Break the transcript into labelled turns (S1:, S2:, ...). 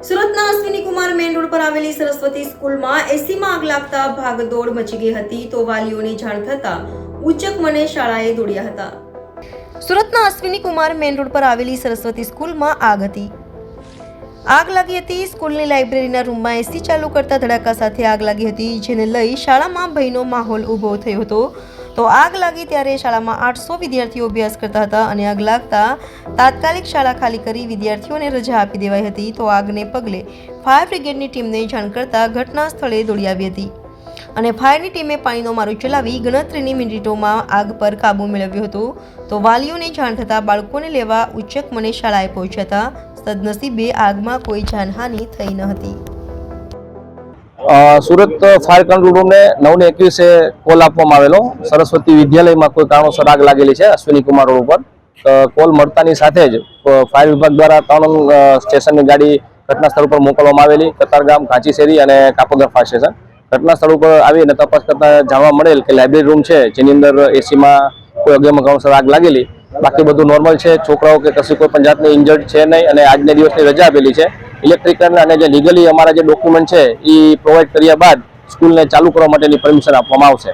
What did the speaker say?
S1: સુરતના Ashwini Kumar main road પર આવેલી સરસ્વતી સ્કૂલમાં એસીમાં આગ લાગતા ભાગદોડ મચી ગઈ હતી તો વાલીઓને જાણ થતા ઉચ્ચક મને શાળાએ દોડ્યા હતા। સુરતના અશ્વિની કુમાર મેઇન રોડ પર આવેલી સરસ્વતી સ્કૂલમાં આગ હતી। આગ લાગી હતી। સ્કૂલની લાઇબ્રેરીના રૂમમાં એસી ચાલુ કરતા ધડાકા સાથે આગ લાગી હતી, જેને લઈ શાળામાં ભયનો માહોલ ઊભો થયો હતો। તો આગ લાગી ત્યારે શાળામાં 800 વિદ્યાર્થીઓ અભ્યાસ કરતા હતા અને આગ લાગતા તાત્કાલિક શાળા ખાલી કરી વિદ્યાર્થીઓને રજા આપી દેવાઈ હતી। તો આગને પગલે ફાયર બ્રિગેડની ટીમને જાણ કરતા ઘટના સ્થળે દોડી આવી હતી અને ફાયરની ટીમે પાણીનો મારો ચલાવી ગણતરીની મિનિટોમાં આગ પર કાબૂ મેળવ્યો હતો। તો વાલીઓને જાણ થતાં બાળકોને લેવા ઉચ્ચક મને શાળાએ પહોંચ્યા હતા। સદનસીબે આગમાં કોઈ જાનહાનિ થઈ ન હતી।
S2: સુરત ફાયર કંટ્રોલ રૂમને 9:21 કોલ આપવામાં આવેલો। સરસ્વતી વિદ્યાલયમાં કોઈ કારણોસર આગ લાગેલી છે અશ્વિની કુમાર રોડ ઉપર। કોલ મળતાની સાથે જ ફાયર વિભાગ દ્વારા 3 સ્ટેશનની ગાડી ઘટના સ્થળ ઉપર મોકલવામાં આવેલી। કતારગામ, કાંચી શેરી અને કાપોદ્રા ફાયર સ્ટેશન ઘટના સ્થળ ઉપર આવીને તપાસ કરતા જાણવા મળેલ કે લાઇબ્રેરી રૂમ છે જેની અંદર એસીમાં કોઈ અગમ્ય કારણોસર આગ લાગેલી। બાકી બધું નોર્મલ છે, છોકરાઓ કે કશી કોઈ પણ જાતની ઇન્જર્ડ છે નહીં અને આજના દિવસની રજા આપેલી છે। ઇલેક્ટ્રિકલ અને જે લીગલી અમારા જે ડોક્યુમેન્ટ છે એ પ્રોવાઈડ કર્યા બાદ સ્કૂલને ચાલુ કરવા માટેની પરમિશન આપવામાં આવશે।